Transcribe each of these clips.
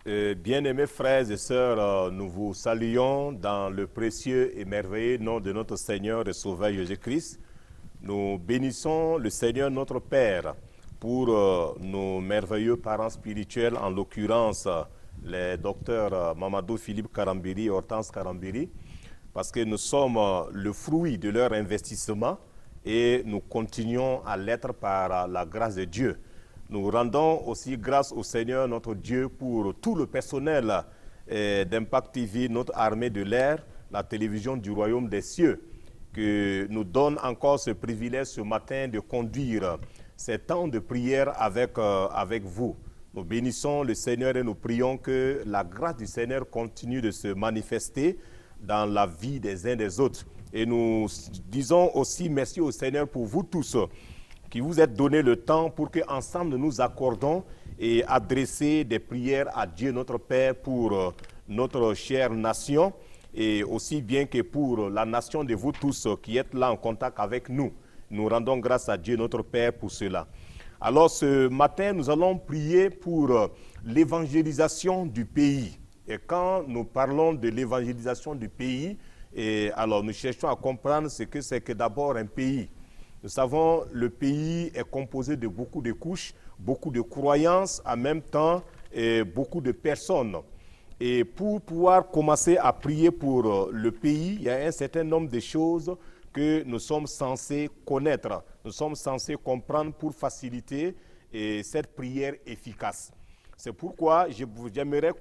Bien-aimés frères et sœurs, nous vous saluons dans le précieux et merveilleux nom de notre Seigneur et Sauveur Jésus-Christ. Nous bénissons le Seigneur notre Père pour nos merveilleux parents spirituels, en l'occurrence les docteurs Mamadou Philippe Karambiri et Hortense Karambiri, parce que nous sommes le fruit de leur investissement et nous continuons à l'être par la grâce de Dieu. Nous rendons aussi grâce au Seigneur notre Dieu pour tout le personnel d'Impact TV, notre armée de l'air, la télévision du royaume des cieux, que nous donne encore ce privilège ce matin de conduire ces temps de prière avec vous. Nous bénissons le Seigneur et nous prions que la grâce du Seigneur continue de se manifester dans la vie des uns des autres. Et nous disons aussi merci au Seigneur pour vous tous qui vous êtes donné le temps pour qu'ensemble nous nous accordons et adresser des prières à Dieu notre Père pour notre chère nation et aussi bien que pour la nation de vous tous qui êtes là en contact avec nous. Nous rendons grâce à Dieu notre Père pour cela. Alors ce matin, nous allons prier pour l'évangélisation du pays. Et quand nous parlons de l'évangélisation du pays, alors nous cherchons à comprendre ce que c'est que d'abord un pays. Nous savons le pays est composé de beaucoup de couches, beaucoup de croyances, en même temps beaucoup de personnes. Et pour pouvoir commencer à prier pour le pays, il y a un certain nombre de choses que nous sommes censés connaître, nous sommes censés comprendre pour faciliter cette prière efficace. C'est pourquoi j'aimerais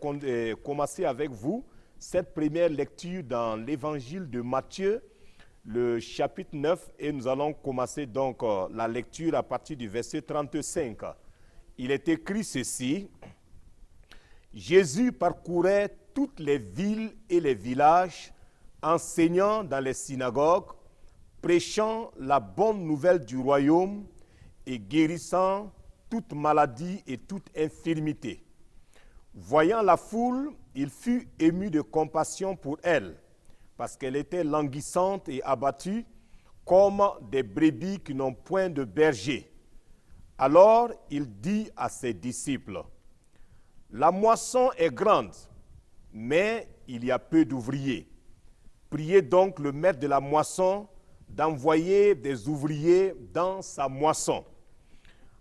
commencer avec vous cette première lecture dans l'évangile de Matthieu, le chapitre 9, et nous allons commencer donc la lecture à partir du verset 35. Il est écrit ceci: Jésus parcourait toutes les villes et les villages, enseignant dans les synagogues, prêchant la bonne nouvelle du royaume et guérissant toute maladie et toute infirmité. Voyant la foule, il fut ému de compassion pour elle, parce qu'elle était languissante et abattue, comme des brebis qui n'ont point de berger. Alors il dit à ses disciples: La moisson est grande, mais il y a peu d'ouvriers. Priez donc le maître de la moisson d'envoyer des ouvriers dans sa moisson.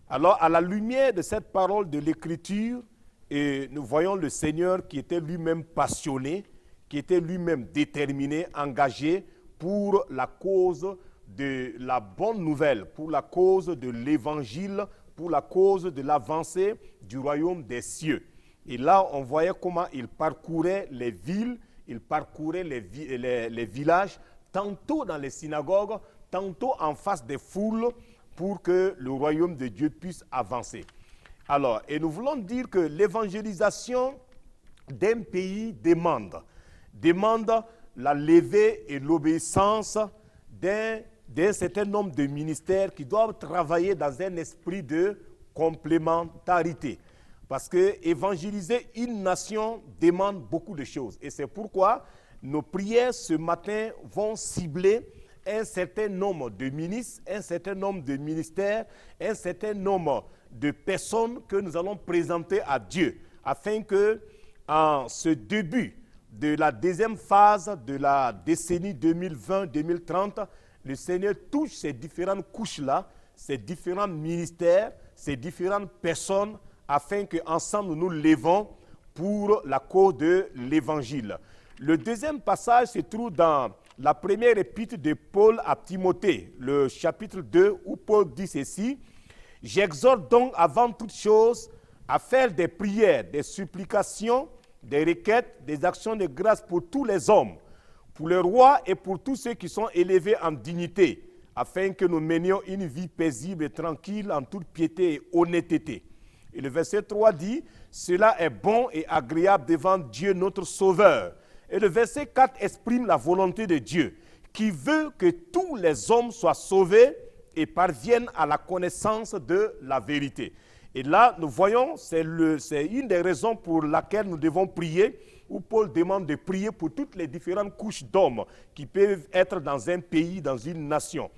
Alors, à la lumière de cette parole de l'Écriture, nous voyons le Seigneur qui était lui-même passionné, qui était lui-même déterminé, engagé pour la cause de la bonne nouvelle, pour la cause de l'évangile, pour la cause de l'avancée du royaume des cieux. Et là, on voyait comment il parcourait les villes, il parcourait les villages, tantôt dans les synagogues, tantôt en face des foules, pour que le royaume de Dieu puisse avancer. Alors, et nous voulons dire que l'évangélisation d'un pays demande la levée et l'obéissance d'un certain nombre de ministères qui doivent travailler dans un esprit de complémentarité. Parce que évangéliser une nation demande beaucoup de choses. Et c'est pourquoi nos prières ce matin vont cibler un certain nombre de ministres, un certain nombre de ministères, un certain nombre de personnes que nous allons présenter à Dieu, afin que, en ce début de la deuxième phase de la décennie 2020-2030, le Seigneur touche ces différentes couches-là, ces différents ministères, ces différentes personnes, afin qu'ensemble nous levons pour la cause de l'Évangile. Le deuxième passage se trouve dans la première épître de Paul à Timothée, le chapitre 2, où Paul dit ceci: « J'exhorte donc avant toute chose à faire des prières, des supplications, des requêtes, des actions de grâce pour tous les hommes, pour le roi et pour tous ceux qui sont élevés en dignité, afin que nous menions une vie paisible et tranquille en toute piété et honnêteté. » Et le verset 3 dit: « Cela est bon et agréable devant Dieu notre Sauveur. » Et le verset 4 exprime la volonté de Dieu, qui veut que tous les hommes soient sauvés et parviennent à la connaissance de la vérité. Et là, nous voyons, c'est une des raisons pour laquelle nous devons prier, où Paul demande de prier pour toutes les différentes couches d'hommes qui peuvent être dans un pays, dans une nation.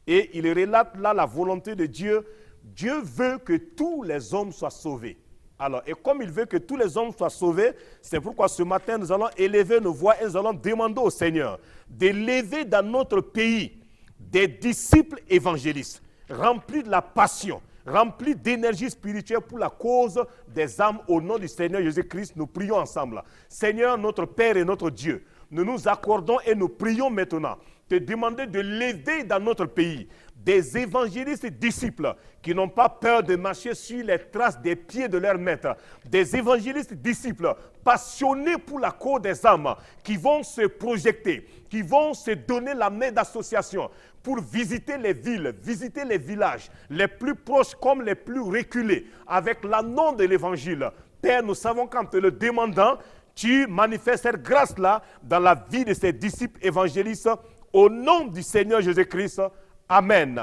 Et il relate là la volonté de Dieu. Dieu veut que tous les hommes soient sauvés. Alors, et comme il veut que tous les hommes soient sauvés, c'est pourquoi ce matin, nous allons élever nos voix et nous allons demander au Seigneur d'élever dans notre pays des disciples évangélistes, remplis de la passion, remplis d'énergie spirituelle pour la cause des âmes. Au nom du Seigneur Jésus-Christ, nous prions ensemble. Seigneur, notre Père et notre Dieu, nous nous accordons et nous prions maintenant te demander de lever dans notre pays des évangélistes disciples qui n'ont pas peur de marcher sur les traces des pieds de leur maître, des évangélistes disciples passionnés pour la cause des âmes, qui vont se projeter, qui vont se donner la main d'association pour visiter les villes, visiter les villages, les plus proches comme les plus reculés, avec l'annonce de l'évangile. Père, nous savons qu'en te le demandant, tu manifestes cette grâce-là dans la vie de ces disciples évangélistes, au nom du Seigneur Jésus-Christ. Amen.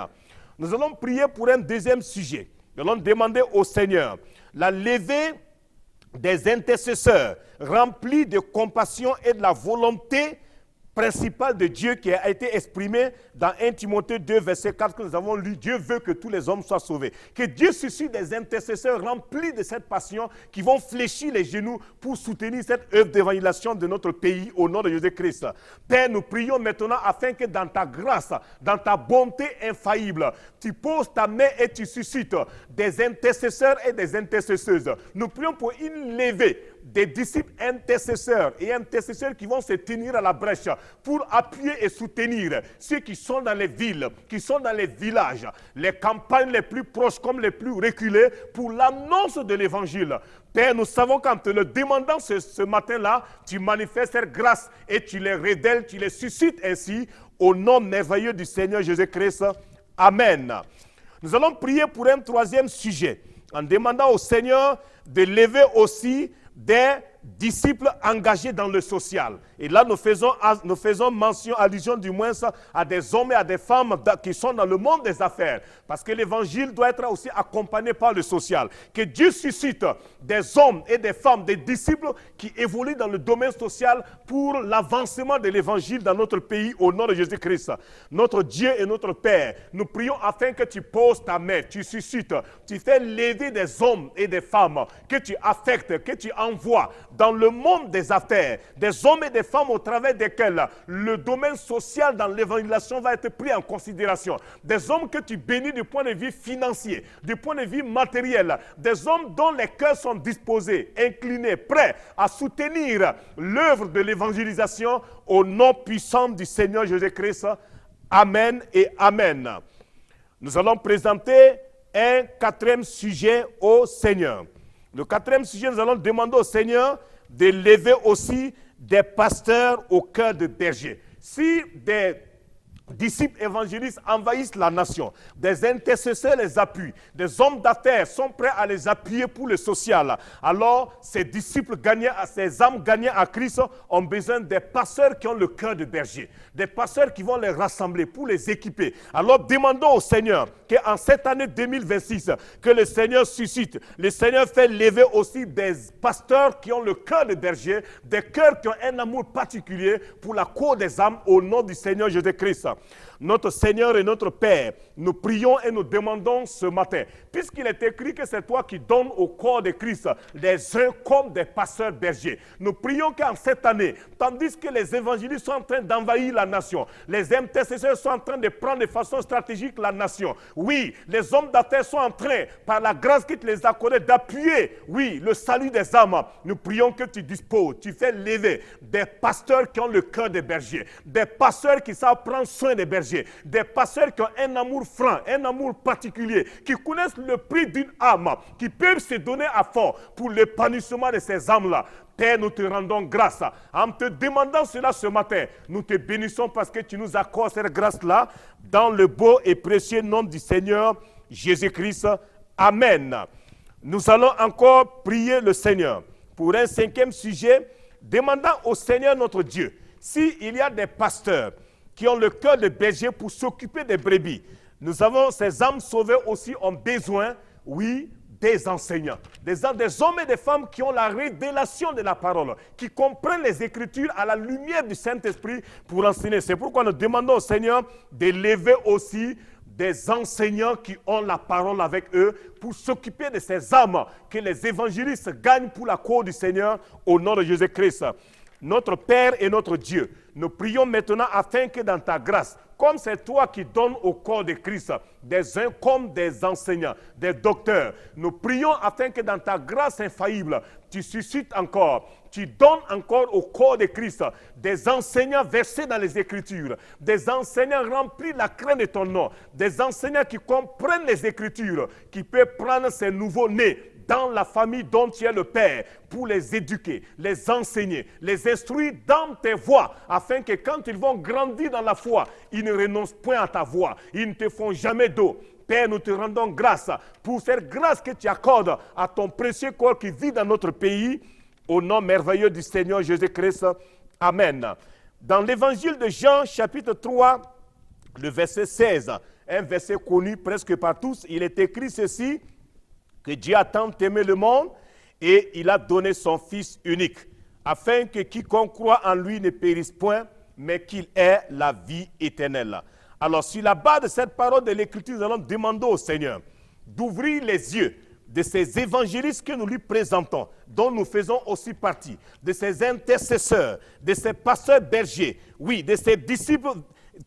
Nous allons prier pour un deuxième sujet. Nous allons demander au Seigneur la levée des intercesseurs remplis de compassion et de la volonté principale de Dieu qui a été exprimée dans 1 Timothée 2, verset 4 que nous avons lu. Dieu veut que tous les hommes soient sauvés. Que Dieu suscite des intercesseurs remplis de cette passion qui vont fléchir les genoux pour soutenir cette œuvre d'évangélisation de notre pays au nom de Jésus-Christ. Père, nous prions maintenant afin que dans ta grâce, dans ta bonté infaillible, tu poses ta main et tu suscites des intercesseurs et des intercesseuses. Nous prions pour une levée des disciples intercesseurs et intercesseurs qui vont se tenir à la brèche pour appuyer et soutenir ceux qui sont dans les villes, qui sont dans les villages, les campagnes les plus proches comme les plus reculées pour l'annonce de l'évangile. Père, nous savons qu'en te le demandant ce matin-là, tu manifestes cette grâce et tu les révèles, tu les suscites ainsi au nom merveilleux du Seigneur Jésus-Christ. Amen. Nous allons prier pour un troisième sujet en demandant au Seigneur de lever aussi des disciples engagés dans le social. Et là, nous faisons mention, allusion du moins à des hommes et à des femmes qui sont dans le monde des affaires. Parce que l'évangile doit être aussi accompagné par le social. Que Dieu suscite des hommes et des femmes, des disciples qui évoluent dans le domaine social pour l'avancement de l'évangile dans notre pays au nom de Jésus-Christ. Notre Dieu et notre Père, nous prions afin que tu poses ta main, tu suscites, tu fais lever des hommes et des femmes que tu affectes, que tu envoies dans le monde des affaires, des hommes et des femmes au travers desquels le domaine social dans l'évangélisation va être pris en considération. Des hommes que tu bénis du point de vue financier, du point de vue matériel, des hommes dont les cœurs sont disposés, inclinés, prêts à soutenir l'œuvre de l'évangélisation au nom puissant du Seigneur Jésus-Christ. Amen et Amen. Nous allons présenter un quatrième sujet au Seigneur. Le quatrième sujet, nous allons demander au Seigneur de lever aussi des pasteurs au cœur de berger. Si des disciples évangélistes envahissent la nation, des intercesseurs les appuient, des hommes d'affaires sont prêts à les appuyer pour le social, alors ces disciples gagnés, ces âmes gagnées à Christ ont besoin des pasteurs qui ont le cœur de berger, des pasteurs qui vont les rassembler pour les équiper. Alors demandons au Seigneur qu'en cette année 2026, que le Seigneur suscite, le Seigneur fait lever aussi des pasteurs qui ont le cœur de berger, des cœurs qui ont un amour particulier pour la cause des âmes au nom du Seigneur Jésus-Christ. Notre Seigneur et notre Père, nous prions et nous demandons ce matin, puisqu'il est écrit que c'est toi qui donnes au corps de Christ les uns comme des pasteurs bergers. Nous prions qu'en cette année, tandis que les évangélistes sont en train d'envahir la nation, les intercesseurs sont en train de prendre de façon stratégique la nation. Oui, les hommes d'affaires sont en train, par la grâce qui te les a accordée, d'appuyer, oui, le salut des âmes. Nous prions que tu disposes, tu fais lever des pasteurs qui ont le cœur des bergers, des pasteurs qui savent prendre soin des bergers, des pasteurs qui ont un amour franc, un amour particulier, qui connaissent le prix d'une âme, qui peuvent se donner à fond pour l'épanouissement de ces âmes-là. Père, nous te rendons grâce. En te demandant cela ce matin, nous te bénissons parce que tu nous accordes cette grâce-là dans le beau et précieux nom du Seigneur Jésus-Christ. Amen. Nous allons encore prier le Seigneur pour un cinquième sujet, demandant au Seigneur notre Dieu, s'il y a des pasteurs qui ont le cœur de berger pour s'occuper des brebis. Nous avons, ces âmes sauvées aussi ont besoin, oui, des enseignants, des hommes et des femmes qui ont la révélation de la parole, qui comprennent les Écritures à la lumière du Saint-Esprit pour enseigner. C'est pourquoi nous demandons au Seigneur de lever aussi des enseignants qui ont la parole avec eux pour s'occuper de ces âmes que les évangélistes gagnent pour la cause du Seigneur au nom de Jésus-Christ. Notre Père et notre Dieu, nous prions maintenant afin que dans ta grâce, comme c'est toi qui donnes au corps de Christ des uns comme des enseignants, des docteurs, nous prions afin que dans ta grâce infaillible, tu suscites encore, tu donnes encore au corps de Christ des enseignants versés dans les Écritures, des enseignants remplis de la crainte de ton nom, des enseignants qui comprennent les Écritures, qui peuvent prendre ces nouveaux-nés dans la famille dont tu es le Père, pour les éduquer, les enseigner, les instruire dans tes voies, afin que quand ils vont grandir dans la foi, ils ne renoncent point à ta voix, ils ne te font jamais dos. Père, nous te rendons grâce pour cette grâce que tu accordes à ton précieux corps qui vit dans notre pays, au nom merveilleux du Seigneur Jésus-Christ. Amen. Dans l'évangile de Jean, chapitre 3, le verset 16, un verset connu presque par tous, il est écrit ceci, que Dieu a tant aimé le monde et il a donné son Fils unique, afin que quiconque croit en lui ne périsse point, mais qu'il ait la vie éternelle. Alors, sur la base de cette parole de l'Écriture, nous allons demander au Seigneur d'ouvrir les yeux de ces évangélistes que nous lui présentons, dont nous faisons aussi partie, de ces intercesseurs, de ces pasteurs bergers, oui, de ces disciples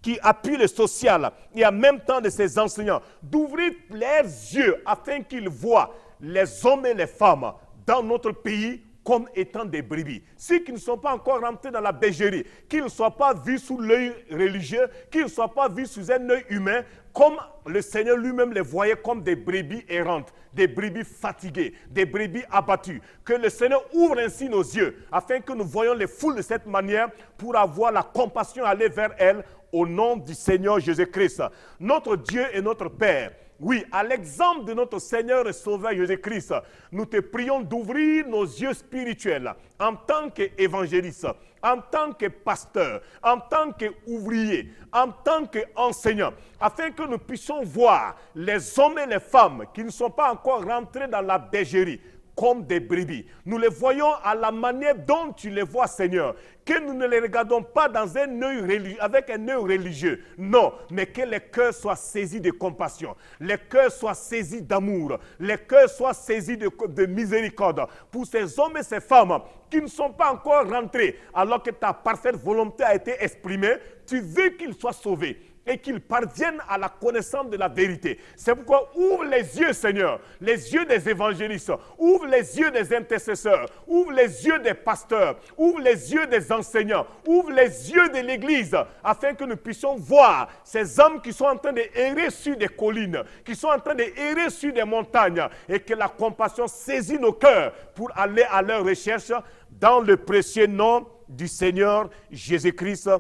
qui appuient le social et en même temps de ces enseignants, d'ouvrir leurs yeux afin qu'ils voient les hommes et les femmes dans notre pays comme étant des brebis. Ceux qui ne sont pas encore rentrés dans la bergerie, qu'ils ne soient pas vus sous l'œil religieux, qu'ils ne soient pas vus sous un œil humain, comme le Seigneur lui-même les voyait comme des brebis errantes, des brebis fatiguées, des brebis abattues. Que le Seigneur ouvre ainsi nos yeux, afin que nous voyions les foules de cette manière pour avoir la compassion à aller vers elles au nom du Seigneur Jésus-Christ. Notre Dieu et notre Père, oui, à l'exemple de notre Seigneur et Sauveur Jésus-Christ, nous te prions d'ouvrir nos yeux spirituels en tant qu'évangélistes, en tant que pasteurs, en tant qu'ouvriers, en tant qu'enseignants, afin que nous puissions voir les hommes et les femmes qui ne sont pas encore rentrés dans la bergerie comme des brebis. Nous les voyons à la manière dont tu les vois, Seigneur. Que nous ne les regardons pas dans un œil religieux, avec un œil religieux. Non, mais que les cœurs soient saisis de compassion. Les cœurs soient saisis d'amour. Les cœurs soient saisis de miséricorde. Pour ces hommes et ces femmes qui ne sont pas encore rentrés, alors que ta parfaite volonté a été exprimée, tu veux qu'ils soient sauvés et qu'ils parviennent à la connaissance de la vérité. C'est pourquoi ouvre les yeux, Seigneur, les yeux des évangélistes, ouvre les yeux des intercesseurs, ouvre les yeux des pasteurs, ouvre les yeux des enseignants, ouvre les yeux de l'Église, afin que nous puissions voir ces hommes qui sont en train d'errer sur des collines, qui sont en train d'errer sur des montagnes, et que la compassion saisit nos cœurs pour aller à leur recherche dans le précieux nom du Seigneur Jésus-Christ.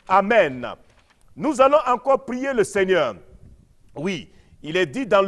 Amen. Nous allons encore prier le Seigneur. Oui, il est dit dans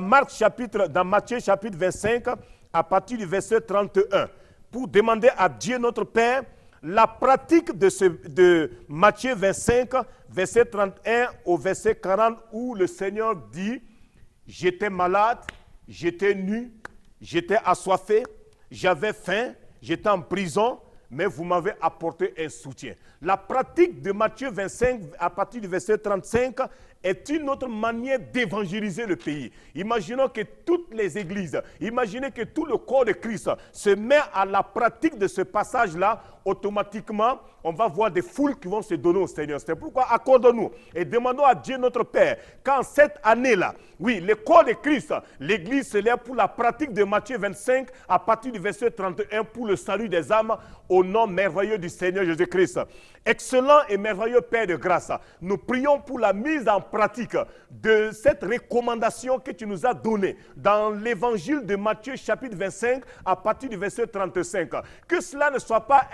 Matthieu chapitre 25, à partir du verset 31, pour demander à Dieu notre Père la pratique de Matthieu 25, verset 31 au verset 40, où le Seigneur dit « J'étais malade, j'étais nu, j'étais assoiffé, j'avais faim, j'étais en prison, mais vous m'avez apporté un soutien. » La pratique de Matthieu 25, à partir du verset 35, est une autre manière d'évangéliser le pays. Imaginons que toutes les églises, imaginez que tout le corps de Christ se met à la pratique de ce passage-là, automatiquement, on va voir des foules qui vont se donner au Seigneur. C'est pourquoi accordons-nous et demandons à Dieu notre Père qu'en cette année-là, oui, le corps de Christ, l'église se lève pour la pratique de Matthieu 25 à partir du verset 31 pour le salut des âmes au nom merveilleux du Seigneur Jésus-Christ. Excellent et merveilleux Père de grâce, nous prions pour la mise en pratique de cette recommandation que tu nous as donnée dans l'évangile de Matthieu chapitre 25 à partir du verset 35. Que cela ne soit pas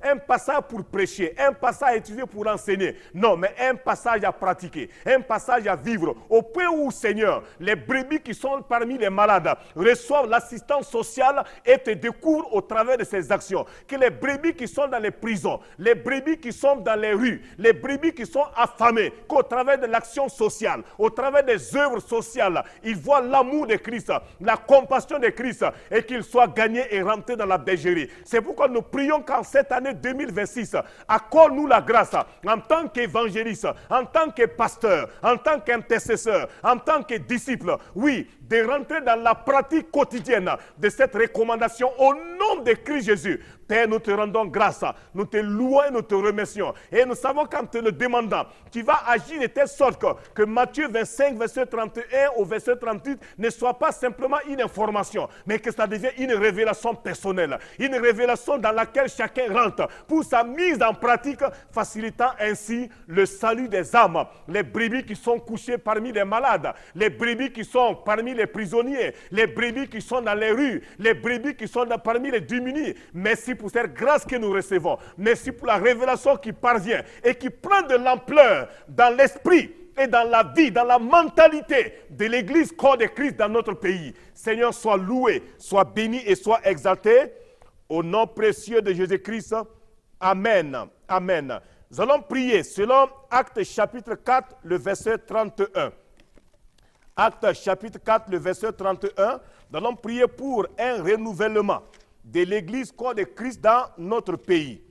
un passage pour prêcher, un passage à étudier pour enseigner, non, mais un passage à pratiquer, un passage à vivre, au point où, Seigneur, les brebis qui sont parmi les malades reçoivent l'assistance sociale et te découvrent au travers de ces actions. Que les brebis qui sont dans les prisons, les brebis qui sont dans les rues, les brebis qui sont affamées, qu'au travers de l'action l'action sociale, au travers des œuvres sociales, ils voient l'amour de Christ, la compassion de Christ, et qu'ils soient gagnés et rentrés dans la bergerie. C'est pourquoi nous prions qu'en cette année 2026, accorde-nous la grâce, en tant qu'évangéliste, en tant que pasteur, en tant qu'intercesseur, en tant que disciple, oui, de rentrer dans la pratique quotidienne de cette recommandation au nom de Christ Jésus. Père, nous te rendons grâce, nous te louons et nous te remercions. Et nous savons qu'en te le demandant, tu vas agir de telle sorte que Matthieu 25, verset 31 au verset 38 ne soit pas simplement une information, mais que ça devienne une révélation personnelle, une révélation dans laquelle chacun rentre pour sa mise en pratique, facilitant ainsi le salut des âmes. Les brebis qui sont couchées parmi les malades, les brebis qui sont parmi les prisonniers, les brebis qui sont dans les rues, les brebis qui sont parmi les démunis. Merci pour cette grâce que nous recevons. Merci pour la révélation qui parvient et qui prend de l'ampleur dans l'esprit et dans la vie, dans la mentalité de l'Église corps de Christ dans notre pays. Seigneur, sois loué, sois béni et sois exalté. Au nom précieux de Jésus-Christ. Amen. Amen. Nous allons prier selon Actes chapitre 4, le verset 31. Actes chapitre 4, le verset 31. Nous allons prier pour un renouvellement de l'Église corps de Christ dans notre pays.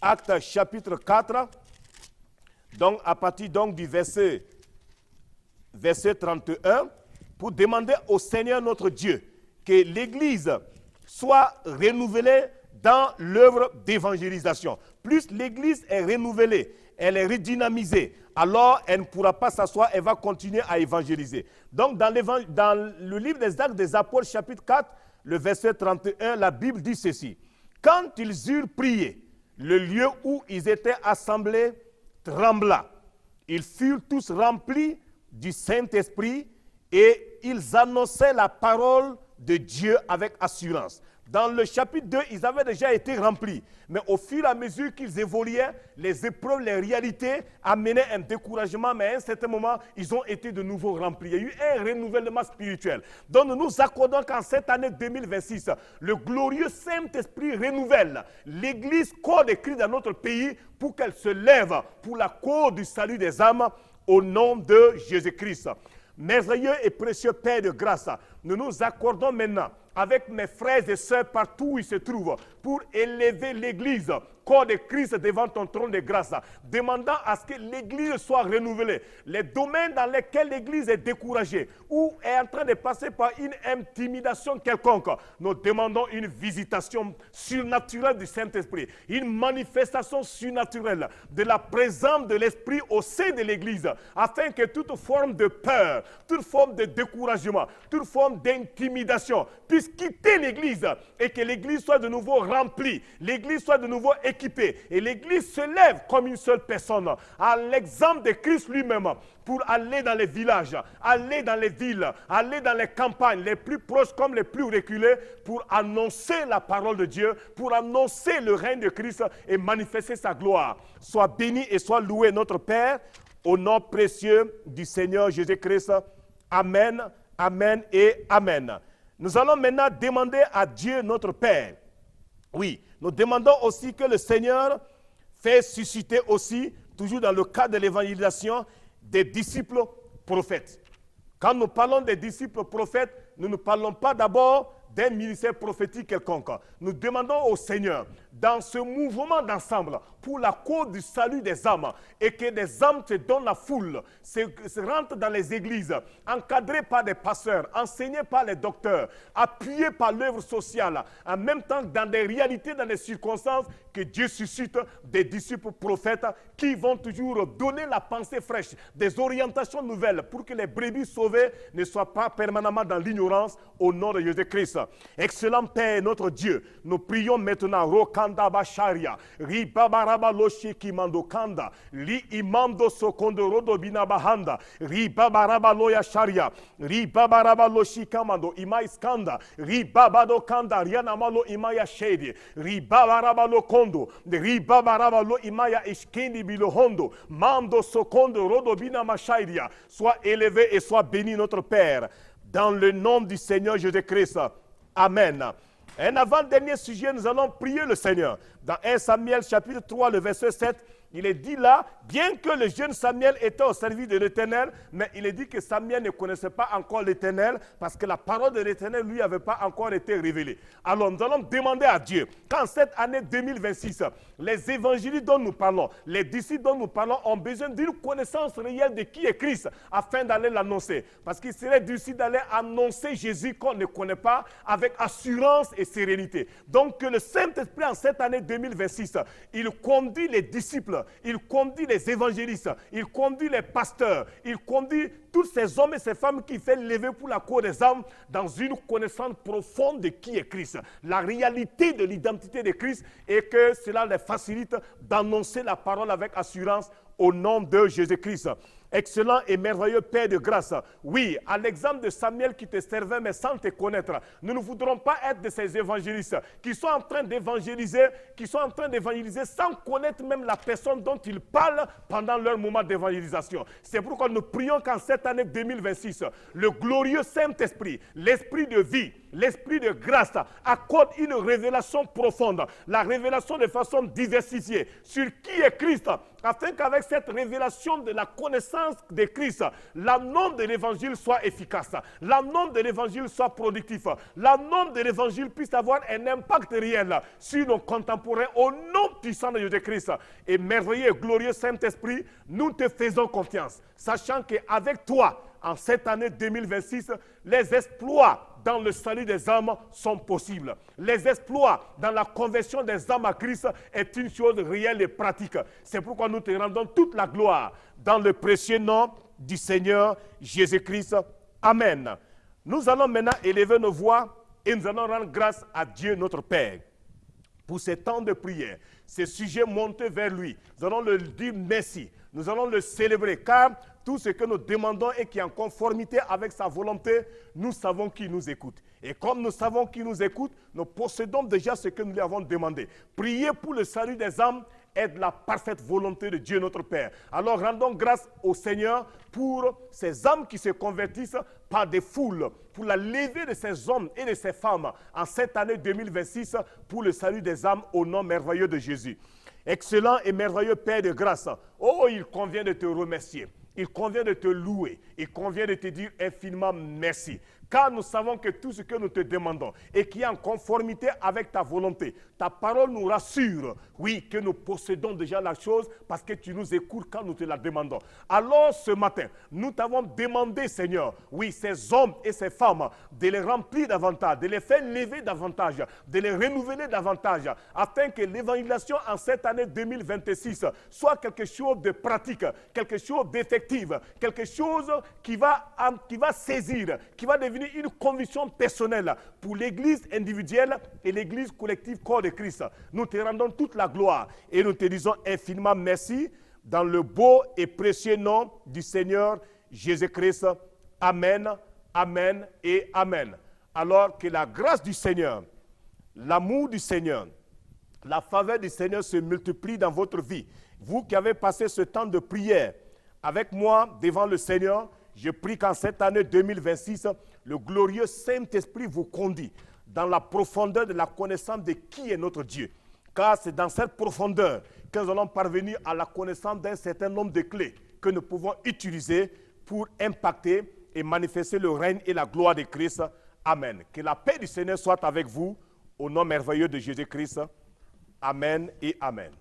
Actes chapitre 4, donc à partir donc du verset 31, pour demander au Seigneur notre Dieu que l'Église soit renouvelée dans l'œuvre d'évangélisation. Plus l'Église est renouvelée, elle est redynamisée, alors elle ne pourra pas s'asseoir, elle va continuer à évangéliser. Donc dans le livre des Actes des Apôtres, chapitre 4, le verset 31, la Bible dit ceci. Quand ils eurent prié, le lieu où ils étaient assemblés trembla. Ils furent tous remplis du Saint-Esprit et ils annonçaient la parole de Dieu avec assurance. Dans le chapitre 2, ils avaient déjà été remplis. Mais au fur et à mesure qu'ils évoluaient, les épreuves, les réalités amenaient un découragement. Mais à un certain moment, ils ont été de nouveau remplis. Il y a eu un renouvellement spirituel. Donc nous nous accordons qu'en cette année 2026, le glorieux Saint-Esprit renouvelle l'Église corps de Christ dans notre pays pour qu'elle se lève pour la cause du salut des âmes au nom de Jésus-Christ. Merveilleux et précieux Père de grâce, nous nous accordons maintenant avec mes frères et sœurs partout où ils se trouvent pour élever l'Église, corps de Christ devant ton trône de grâce, demandant à ce que l'Église soit renouvelée. Les domaines dans lesquels l'Église est découragée ou est en train de passer par une intimidation quelconque, nous demandons une visitation surnaturelle du Saint-Esprit, une manifestation surnaturelle de la présence de l'Esprit au sein de l'Église, afin que toute forme de peur, toute forme de découragement, toute forme d'intimidation puisse quitter l'Église et que l'Église soit de nouveau remplie, l'Église soit de nouveau équipée et l'Église se lève comme une seule personne à l'exemple de Christ lui-même pour aller dans les villages, aller dans les villes, aller dans les campagnes, les plus proches comme les plus reculées, pour annoncer la parole de Dieu, pour annoncer le règne de Christ et manifester sa gloire. Sois béni et sois loué notre Père, au nom précieux du Seigneur Jésus-Christ. Amen, amen et amen. Nous allons maintenant demander à Dieu notre Père. Oui, nous demandons aussi que le Seigneur fait susciter aussi, toujours dans le cadre de l'évangélisation, des disciples prophètes. Quand nous parlons des disciples prophètes, nous ne parlons pas d'abord d'un ministère prophétique quelconque. Nous demandons au Seigneur, dans ce mouvement d'ensemble, pour la cause du salut des âmes, et que des âmes se donnent la foule, se rentrent dans les églises, encadrées par des pasteurs, enseignés par les docteurs, appuyés par l'œuvre sociale, en même temps dans des réalités, dans des circonstances, que Dieu suscite des disciples prophètes qui vont toujours donner la pensée fraîche, des orientations nouvelles, pour que les brebis sauvées ne soient pas permanemment dans l'ignorance, au nom de Jésus-Christ. Excellent Père, notre Dieu, nous prions maintenant, Rokanda Basharia, Ribabaraba Loshiki Mandokanda, Li Imando Sokondo Rodo Binabahanda, Ribabaraba Loya Sharia, Ribabaraba Loshikamando, Imaiskanda, Ribabado Kanda, Rianamalo Imaya Shedi, Ribabaraba Lokondo, Ribabaraba Lo Imaya Ishkendi Bilohondo, Mando Sokondo Rodo Binamashairia, sois élevé et sois béni notre Père, dans le nom du Seigneur Jésus-Christ. Amen. Un avant-dernier sujet, nous allons prier le Seigneur. Dans 1 Samuel chapitre 3, le verset 7, Il est dit là, bien que le jeune Samuel était au service de l'Éternel, mais il est dit que Samuel ne connaissait pas encore l'Éternel parce que la parole de l'Éternel lui avait pas encore été révélée. Alors nous allons demander à Dieu qu'en cette année 2026, les évangélistes dont nous parlons, les disciples dont nous parlons ont besoin d'une connaissance réelle de qui est Christ afin d'aller l'annoncer. Parce qu'il serait difficile d'aller annoncer Jésus qu'on ne connaît pas avec assurance et sérénité. Donc que le Saint-Esprit en cette année 2026, il conduit les disciples, il conduit les évangélistes, il conduit les pasteurs, il conduit tous ces hommes et ces femmes qui fait lever pour la cour des âmes dans une connaissance profonde de qui est Christ, la réalité de l'identité de Christ, et que cela les facilite d'annoncer la parole avec assurance au nom de Jésus-Christ. Excellent et merveilleux Père de grâce. Oui, à l'exemple de Samuel qui te servait mais sans te connaître, nous ne voudrons pas être de ces évangélistes qui sont en train d'évangéliser, sans connaître même la personne dont ils parlent pendant leur moment d'évangélisation. C'est pourquoi nous prions qu'en cette année 2026, le glorieux Saint-Esprit, l'Esprit de vie, l'Esprit de grâce accorde une révélation profonde, la révélation de façon diversifiée sur qui est Christ, afin qu'avec cette révélation de la connaissance de Christ, l'annonce de l'évangile soit efficace, l'annonce de l'évangile soit productif, l'annonce de l'évangile puisse avoir un impact réel sur nos contemporains au nom puissant de Jésus-Christ. Et merveilleux et glorieux Saint-Esprit, nous te faisons confiance, sachant qu'avec toi, en cette année 2026, les exploits dans le salut des âmes sont possibles. Les exploits dans la conversion des âmes à Christ est une chose réelle et pratique. C'est pourquoi nous te rendons toute la gloire dans le précieux nom du Seigneur Jésus-Christ. Amen. Nous allons maintenant élever nos voix et nous allons rendre grâce à Dieu notre Père pour ces temps de prière, ces sujets montés vers lui. Nous allons le dire merci. Nous allons le célébrer car tout ce que nous demandons et qui est en conformité avec sa volonté, nous savons qu'il nous écoute. Et comme nous savons qu'il nous écoute, nous possédons déjà ce que nous lui avons demandé. Prier pour le salut des âmes est de la parfaite volonté de Dieu notre Père. Alors rendons grâce au Seigneur pour ces âmes qui se convertissent par des foules, pour la levée de ces hommes et de ces femmes en cette année 2026 pour le salut des âmes au nom merveilleux de Jésus. Excellent et merveilleux Père de grâce, oh, il convient de te remercier. Il convient de te louer, il convient de te dire infiniment merci. Car nous savons que tout ce que nous te demandons et qui est en conformité avec ta volonté, ta parole nous rassure, oui, que nous possédons déjà la chose parce que tu nous écoutes quand nous te la demandons. Alors ce matin, nous t'avons demandé, Seigneur, oui, ces hommes et ces femmes, de les remplir davantage, de les faire lever davantage, de les renouveler davantage, afin que l'évangélisation en cette année 2026 soit quelque chose de pratique, quelque chose d'effectif, quelque chose qui va saisir, qui va devenir une conviction personnelle pour l'Église individuelle et l'Église collective corps de Christ. Nous te rendons toute la gloire et nous te disons infiniment merci dans le beau et précieux nom du Seigneur Jésus-Christ. Amen, amen et amen. Alors que la grâce du Seigneur, l'amour du Seigneur, la faveur du Seigneur se multiplie dans votre vie. Vous qui avez passé ce temps de prière avec moi devant le Seigneur, je prie qu'en cette année 2026, le glorieux Saint-Esprit vous conduit dans la profondeur de la connaissance de qui est notre Dieu. Car c'est dans cette profondeur que nous allons parvenir à la connaissance d'un certain nombre de clés que nous pouvons utiliser pour impacter et manifester le règne et la gloire de Christ. Amen. Que la paix du Seigneur soit avec vous, au nom merveilleux de Jésus-Christ. Amen et amen.